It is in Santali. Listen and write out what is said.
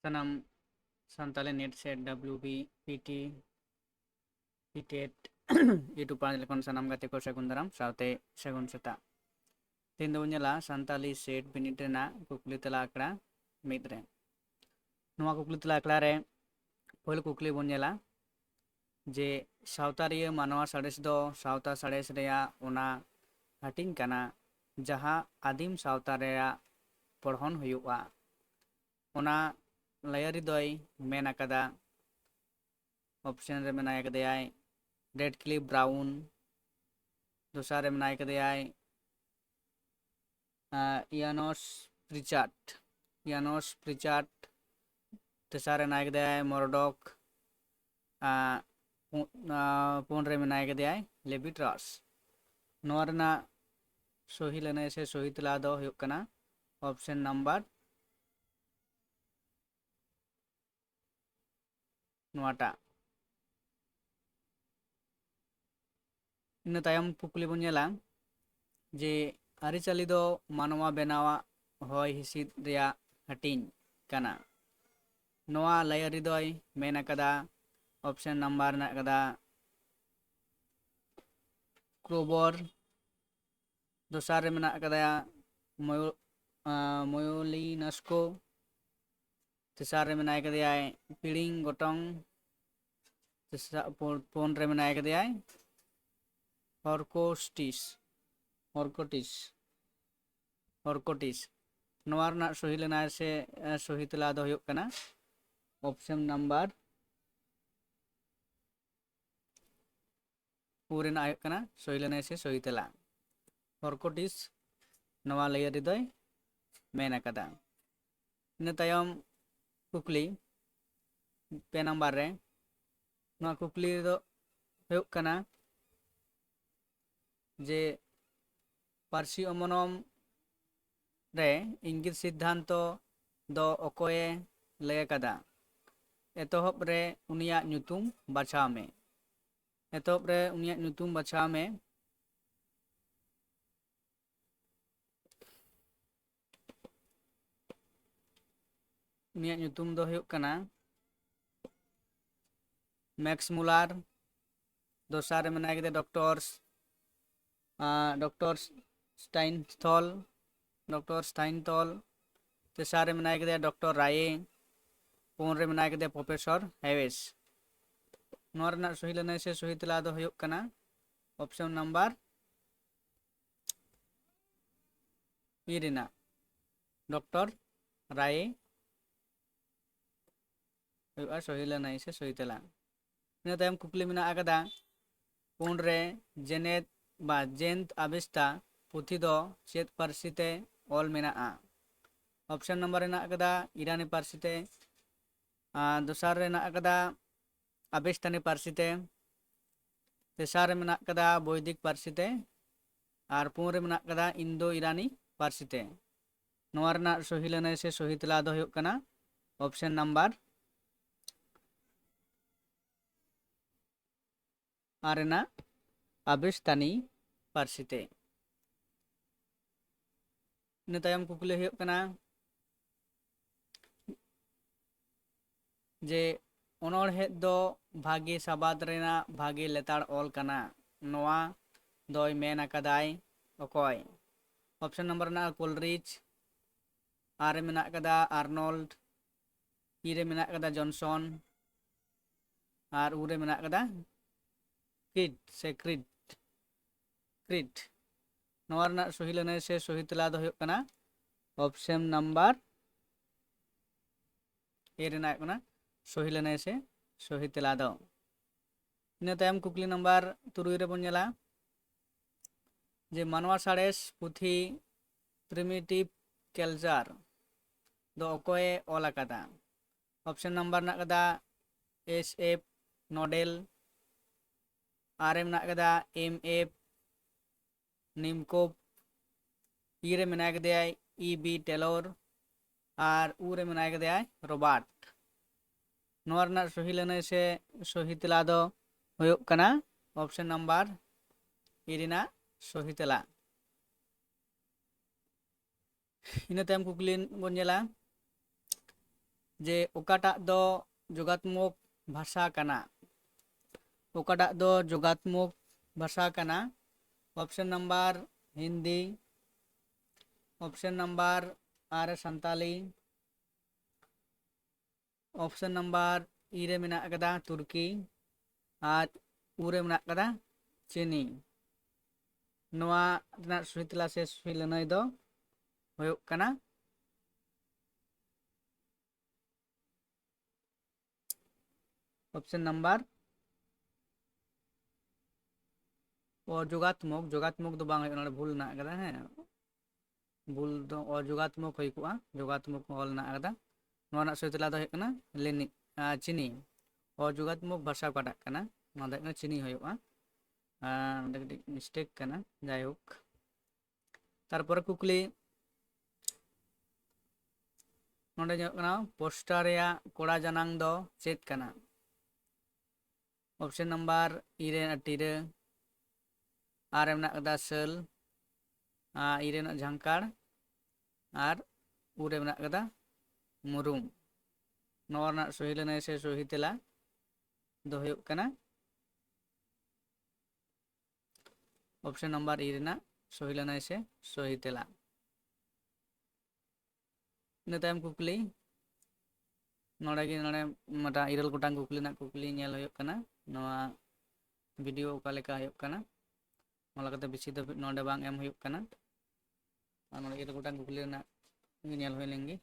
ᱥᱟᱱᱟᱢ Santali NET SET WBPT TET YouTube ᱯᱟᱸᱡ ᱞᱮᱠᱷᱚᱱ ᱥᱟᱱᱟᱢ ᱜᱟᱛᱮ ᱠᱚ ᱥᱟᱹᱜᱩᱱ ᱫᱟᱨᱟᱢ ᱥᱟᱶᱛᱮ ᱥᱟᱹᱜᱩᱱ ᱥᱮᱛᱟᱜ। ᱛᱮᱦᱮᱧ ᱫᱚᱵᱚᱱ ᱧᱮᱞᱟ ᱥᱟᱱᱛᱟᱞᱤ ᱥᱮᱴ ᱵᱤᱱᱤᱰ ᱨᱮᱱᱟᱜ ᱠᱩᱠᱞᱤ ᱛᱮᱞᱟ ᱟᱠᱷᱲᱟ 1 ᱨᱮ। ᱱᱚᱣᱟ ᱠᱩᱠᱞᱤ ᱛᱮᱞᱟ ᱟᱠᱷᱲᱟ ᱨᱮ ᱯᱳᱭᱞᱳ ᱠᱩᱠᱞᱤ ᱵᱚᱱ ᱧᱮᱞᱟ ᱡᱮ ᱥᱟᱶᱛᱟᱨᱤᱭᱟᱹ ᱢᱟᱱᱣᱟ ᱥᱟᱬᱮᱥ ᱫᱚ ᱥᱟᱶᱛᱟ ᱥᱟᱬᱮᱥ ᱨᱮᱭᱟᱜ ᱚᱱᱟ ᱦᱟᱹᱴᱤᱧ ᱠᱟᱱᱟ ᱡᱟᱦᱟᱸ ᱟᱹᱫᱤᱢ ᱥᱟᱶᱛᱟ ᱨᱮᱭᱟᱜ ᱯᱚᱲᱦᱚᱱ ᱦᱩᱭᱩᱜᱼᱟ। ᱚᱱᱟ ᱞᱟᱭᱟᱨᱤ ᱫᱚᱭ ᱢᱮᱱ ᱟᱠᱟᱫᱟ ᱚᱯᱥᱮᱱ ᱨᱮ ᱢᱮᱱᱟᱭ ᱠᱟᱫᱮᱭᱟᱭ ᱨᱮᱰ ᱠᱞᱤᱯ ᱵᱨᱟउᱱ, ᱫᱚᱥᱟᱨ ᱨᱮ ᱢᱮᱱᱟᱭ ᱠᱟᱫᱮᱭᱟᱭ ᱤᱭᱟᱱᱚᱥ ᱯᱨᱤᱪᱟর্ড, ᱛᱮᱥᱟᱨ ᱨᱮ ᱢᱮᱱᱟᱭ ᱠᱟᱫᱮᱭᱟᱭ ᱢᱚᱨᱰᱚᱠ, ᱯᱩᱱ ᱨᱮ ᱢᱮᱱᱟᱭ ᱠᱟᱫᱮᱭᱟᱭ ᱞᱮᱵᱤᱴᱨᱟᱥ। ᱱᱚᱣᱟ ᱨᱮᱱᱟᱜ ᱥᱚᱦᱤ ᱞᱟᱹᱱᱟᱹᱭ ᱥᱮ ᱥᱚᱦᱤ ᱛᱮᱞᱟ ᱫᱚ ᱦᱩᱭᱩᱜ ᱠᱟᱱᱟ ᱚᱯᱥᱮᱱ ᱱᱟᱢᱵᱟᱨ ᱱᱚᱣᱟᱴᱟᱜ। ᱤᱱᱟᱹ ᱛᱟᱭᱚᱢ ᱠᱩᱠᱞᱤ ᱵᱚᱱ ᱧᱮᱞᱟ ᱡᱮ ᱟᱹᱨᱤᱪᱟᱹᱞᱤ ᱫᱚ ᱢᱟᱱᱣᱟ ᱵᱮᱱᱟᱣᱟᱜ ᱦᱚᱭ ᱦᱤᱸᱥᱤᱫ ᱨᱮᱭᱟᱜ ᱦᱟᱹᱴᱤᱧ ᱠᱟᱱᱟ। ᱱᱚᱣᱟ ᱞᱟᱭᱟᱨᱤ ᱫᱚᱭ ᱢᱮᱱ ᱟᱠᱟᱫᱟ ᱚᱯᱥᱮᱱ ᱱᱟᱢᱵᱟᱨ ᱢᱮᱱᱟᱜ ᱟᱠᱟᱫᱟ ᱠᱨᱳᱵᱚᱨ, ᱫᱚᱥᱟᱨ ᱨᱮ ᱢᱮᱱᱟᱜ ᱟᱠᱟᱫᱟ ᱢᱚᱭᱚᱞᱤᱱᱟᱥᱠᱳ, ᱛᱮᱥᱟᱨ ᱨᱮ ᱢᱮᱱᱟᱭ ᱠᱟᱫᱮᱭᱟᱭ ᱯᱤᱲᱤᱝ ᱜᱚᱴᱚᱝ, ᱯᱩᱱ ᱨᱮ ᱢᱮᱱᱟᱭ ᱠᱟᱫᱮᱭᱟᱭ ᱦᱚᱨᱠᱳᱴᱤᱥ। ᱱᱚᱣᱟ ᱨᱮᱱᱟᱜ ᱥᱚᱦᱤ ᱞᱟᱹᱱᱟᱹᱭ ᱥᱮ ᱥᱚᱦᱤ ᱛᱮᱞᱟ ᱫᱚ ᱦᱩᱭᱩᱜ ᱠᱟᱱᱟ ᱚᱯᱥᱮᱱ ᱱᱟᱢᱵᱟᱨ 4 ᱨᱮᱱᱟᱜ ᱦᱩᱭᱩᱜ ᱠᱟᱱᱟ ᱥᱚᱦᱤ ᱞᱟᱹᱱᱟᱹᱭ ᱥᱮ ᱥᱚᱦᱤ ᱛᱮᱞᱟ ᱦᱚᱨᱠᱳᱴᱤᱥ। ᱱᱚᱣᱟ ᱞᱟᱭᱟᱨᱤ ᱫᱚᱭ ᱢᱮᱱ ᱟᱠᱟᱫᱟ। ᱤᱱᱟᱹ ᱛᱟᱭᱚᱢ ᱠᱩᱠᱞᱤ 2 ᱱᱟᱢᱵᱟᱨ ᱨᱮ ᱱᱚᱣᱟ ᱠᱩᱠᱞᱤ ᱫᱚ ᱦᱩᱭᱩᱜ ᱠᱟᱱᱟ ᱡᱮ ᱯᱟᱹᱨᱥᱤ ᱚᱢᱚᱱᱚᱢ ᱨᱮ ᱤᱝᱜᱤᱛ ᱥᱤᱫᱽᱫᱷᱟᱱᱛᱚ ᱫᱚ ᱚᱠᱚᱭᱮ ᱞᱟᱹᱭ ᱟᱠᱟᱫᱟ? ᱮᱛᱚᱦᱚᱵ ᱨᱮ ᱩᱱᱤᱭᱟᱜ ᱧᱩᱛᱩᱢ ᱵᱟᱪᱷᱟᱣ ᱢᱮ। ᱮᱛᱚᱦᱚᱵ ᱨᱮ ᱩᱱᱤᱭᱟᱜ ᱧᱩᱛᱩᱢ ᱵᱟᱪᱷᱟᱣ ᱢᱮ। ᱩᱱᱤᱭᱟᱜ ᱧᱩᱛᱩᱢ ᱫᱚ ᱦᱩᱭᱩᱜ ᱠᱟᱱᱟ ᱢᱮᱠᱥ ᱢᱩᱞᱟᱨ, ᱫᱚᱥᱟᱨ ᱨᱮ ᱢᱮᱱᱟᱭ ᱠᱟᱫᱮᱭᱟ ᱰᱚᱠᱴᱚᱨ ᱥᱴᱟᱭᱱᱛᱚᱞ, ᱛᱮᱥᱟᱨ ᱨᱮ ᱢᱮᱱᱟᱭ ᱠᱟᱫᱮᱭᱟ ᱰᱚᱠᱴᱚᱨ ᱨᱟᱭᱮ, ᱯᱩᱱ ᱨᱮ ᱢᱮᱱᱟᱭ ᱠᱟᱫᱮᱭᱟ ᱯᱨᱚᱯᱷᱮᱥᱚᱨ ᱦᱮᱣᱮᱥ। ᱱᱚᱣᱟ ᱨᱮᱱᱟᱜ ᱥᱚᱦᱤ ᱞᱟᱹᱱᱟᱹᱭ ᱥᱮ ᱥᱚᱦᱤ ᱛᱮᱞᱟ ᱫᱚ ᱦᱩᱭᱩᱜ ᱠᱟᱱᱟ ᱚᱯᱥᱮᱱ ᱱᱟᱢᱵᱟᱨ ᱤ ᱨᱮᱱᱟᱜ ᱰᱚᱠᱴᱚᱨ ᱨᱟᱭᱮ ᱦᱩᱭᱩᱜᱼᱟ ᱥᱚᱦᱤ ᱞᱟᱹᱱᱟᱹᱭ ᱥᱮ ᱥᱚᱦᱤ ᱛᱮᱞᱟ। ᱤᱱᱟᱹ ᱛᱟᱭᱚᱢ ᱠᱩᱠᱞᱤ ᱢᱮᱱᱟᱜ ᱟᱠᱟᱫᱟ 4 ᱨᱮ ᱡᱮᱱᱛ ᱟᱵᱮᱥᱛᱟ ᱯᱩᱛᱷᱤ ᱫᱚ ᱪᱮᱫ ᱯᱟᱹᱨᱥᱤ ᱛᱮ ᱚᱞ ᱢᱮᱱᱟᱜᱼᱟ? ᱚᱯᱥᱮᱱ ᱱᱟᱢᱵᱟᱨ ᱨᱮᱱᱟᱜ ᱟᱠᱟᱫᱟ ᱤᱨᱟᱱᱤ ᱯᱟᱹᱨᱥᱤ ᱛᱮ, ᱫᱚᱥᱟᱨ ᱨᱮ ᱢᱮᱱᱟᱜ ᱟᱠᱟᱫᱟ ᱟᱵᱮᱥᱛᱟᱱᱤ ᱯᱟᱹᱨᱥᱤ ᱛᱮ, ᱛᱮᱥᱟᱨ ᱨᱮ ᱢᱮᱱᱟᱜ ᱟᱠᱟᱫᱟ ᱵᱳᱭᱫᱤᱠ ᱯᱟᱹᱨᱥᱤ ᱛᱮ, ᱟᱨ ᱯᱩᱱ ᱨᱮ ᱢᱮᱱᱟᱜ ᱟᱠᱟᱫᱟ ᱤᱱᱫᱳ ᱤᱨᱟᱱᱤ ᱯᱟᱹᱨᱥᱤ ᱛᱮ। ᱱᱚᱣᱟ ᱨᱮᱱᱟᱜ ᱥᱚᱦᱤ ᱞᱟᱹᱱᱟᱹᱭ ᱥᱮ ᱥᱚᱦᱤ ᱛᱮᱞᱟ ᱫᱚ ᱦᱩᱭᱩᱜ ᱠᱟᱱᱟ ᱚᱯᱥᱮᱱ ᱱᱟᱢᱵᱟᱨ ᱟᱨ ᱨᱮᱱᱟᱜ ᱟᱵᱮᱥᱛᱟᱱᱤ ᱯᱟᱹᱨᱥᱤ ᱛᱮ। ᱤᱱᱟᱹ ᱛᱟᱭᱚᱢ ᱠᱩᱠᱞᱤ ᱦᱩᱭᱩᱜ ᱠᱟᱱᱟ ᱡᱮ ᱚᱱᱚᱬᱦᱮᱸ ᱫᱚ ᱵᱷᱟᱜᱮ ᱥᱟᱵᱟᱫ ᱨᱮᱱᱟᱜ ᱵᱷᱟᱜᱮ ᱞᱮᱛᱟᱲ ᱚᱞ ᱠᱟᱱᱟ। ᱱᱚᱣᱟ ᱫᱚᱭ ᱢᱮᱱ ᱟᱠᱟᱫᱟᱭ ᱚᱠᱚᱭ? ᱚᱯᱥᱮᱱ ᱱᱟᱢᱵᱟᱨ ᱢᱮᱱᱟᱜᱼᱟ ᱠᱳᱞᱨᱤᱪ, ᱟᱨ ᱨᱮ ᱢᱮᱱᱟᱜ ᱟᱠᱟᱫᱟ ᱟᱨᱱᱚᱞᱰ, ᱤ ᱨᱮ ᱢᱮᱱᱟᱜ ᱟᱠᱟᱫᱟ ᱡᱚᱱᱥᱚᱱ, ᱟᱨ ᱩ ᱨᱮ ᱢᱮᱱᱟᱜ ᱟᱠᱟᱫᱟ ᱠᱨᱤᱰ। ᱱᱚᱣᱟ ᱨᱮᱱᱟᱜ ᱥᱚᱦᱤ ᱞᱟᱹᱱᱟᱹᱭ ᱥᱮ ᱥᱚᱦᱤ ᱛᱮᱞᱟ ᱫᱚ ᱦᱩᱭᱩᱜ ᱠᱟᱱᱟ ᱚᱯᱥᱮᱱ ᱱᱟᱢᱵᱟᱨ ᱮ ᱨᱮᱱᱟᱜ ᱠᱟᱱᱟ ᱥᱚᱦᱤ ᱞᱟᱹᱱᱟᱹᱭ ᱥᱮ ᱥᱚᱦᱤ ᱛᱮᱞᱟ ᱫᱚ। ᱤᱱᱟᱹ ᱛᱟᱭᱚᱢ ᱠᱩᱠᱞᱤ ᱱᱟᱢᱵᱟᱨ 3 ᱨᱮᱵᱚᱱ ᱧᱮᱞᱟ ᱡᱮ ᱢᱟᱱᱣᱟ ᱥᱟᱬᱮᱥ ᱯᱩᱛᱷᱤ ᱯᱨᱤᱢᱤᱴᱤᱵᱷ ᱠᱟᱞᱪᱟᱨ ᱫᱚ ᱚᱠᱚᱭᱮ ᱚᱞ ᱟᱠᱟᱫᱟ? ᱚᱯᱥᱮᱱ ᱱᱟᱢᱵᱟᱨ ᱢᱮᱱᱟᱜ ᱟᱠᱟᱫᱟ SF ᱱᱚᱰᱮᱞ, ᱟᱨ ᱨᱮ ᱢᱮᱱᱟᱜ ᱟᱠᱟᱫᱟ MF ᱱᱤᱢᱠᱳᱯ, ᱤ ᱨᱮ ᱢᱮᱱᱟᱭ ᱠᱟᱫᱮᱭᱟ EB ᱴᱮᱞᱚᱨ, ᱟর উ রে মেনায় কদেয়া রবার্ট। ᱱᱚᱣᱟ ᱨᱮᱱᱟᱜ ᱥᱚᱦᱤ ᱞᱟᱹᱱᱟᱹᱭ ᱥᱮ ᱥᱚᱦᱤ ᱛᱮᱞᱟ ᱫᱚ ᱦᱩᱭᱩᱜ ᱠᱟᱱᱟ ᱚᱯᱥᱮᱱ ᱱᱟᱢᱵᱟᱨ ᱤ ᱨᱮᱱᱟᱜ ᱥᱚᱦᱤ ᱛᱮᱞᱟ। ᱤᱱᱟᱹ ᱛᱟᱭᱚᱢ ᱠᱩᱠᱞᱤ ᱵᱚᱱ ᱧᱮᱞᱟ जे ओकाटाग दो जोगात्मक भाषा कना, ओकाटाग दो जोगात्मक भाषा कना। Option number Hindi, option number आर संताली, ऑप्शन नंबर ई रे मेना कदा तुर्की और ऊ रे मेना कदा चीनी। नोआ रनाक सही तेला से सही लनाई दो होयोग कना ऑप्शन नंबर अजोगात्मक, जोगात्मक दो बांग होयोग भूल ना कदा हैं, भूल दो अजोगात्मक होई कोआ, जोगात्मक ऑल ना कदा। नोआ रनाक सही तेला दो होयोग कना लेनी चीनी। अजोगात्मक भाषा काटाग कना नोआ दो होयोग चीनी होयोगा। मिस्टेक कना जायहोक। तारपर कुकली नोडे जो कना पोस्टर या कोड़ा जनांग दो चेत कना। ऑप्शन नंबर ई रे टीरे, आर रे मेना कदा सल, ई रे मेना झांकाड़ और ऊ रे मेना कदा मुरुम। नोआ रनाक सही लनाई से सही तेला दो होयोग कना ऑप्शन नंबर ई रेना सही लनाई से सही तेला। इन तायम कुकली नोड़े गे नोड़े मटा इरल गोटांग कुकली ना कुकली नेल होयोग कना। नोआ वीडियो ओका लेका होयोग कना ओला कते बेसी दो नोड़े बांग एम होयोग कना। और नोड़े इरल गोटांग कुकली ना नेल होय लेंगे।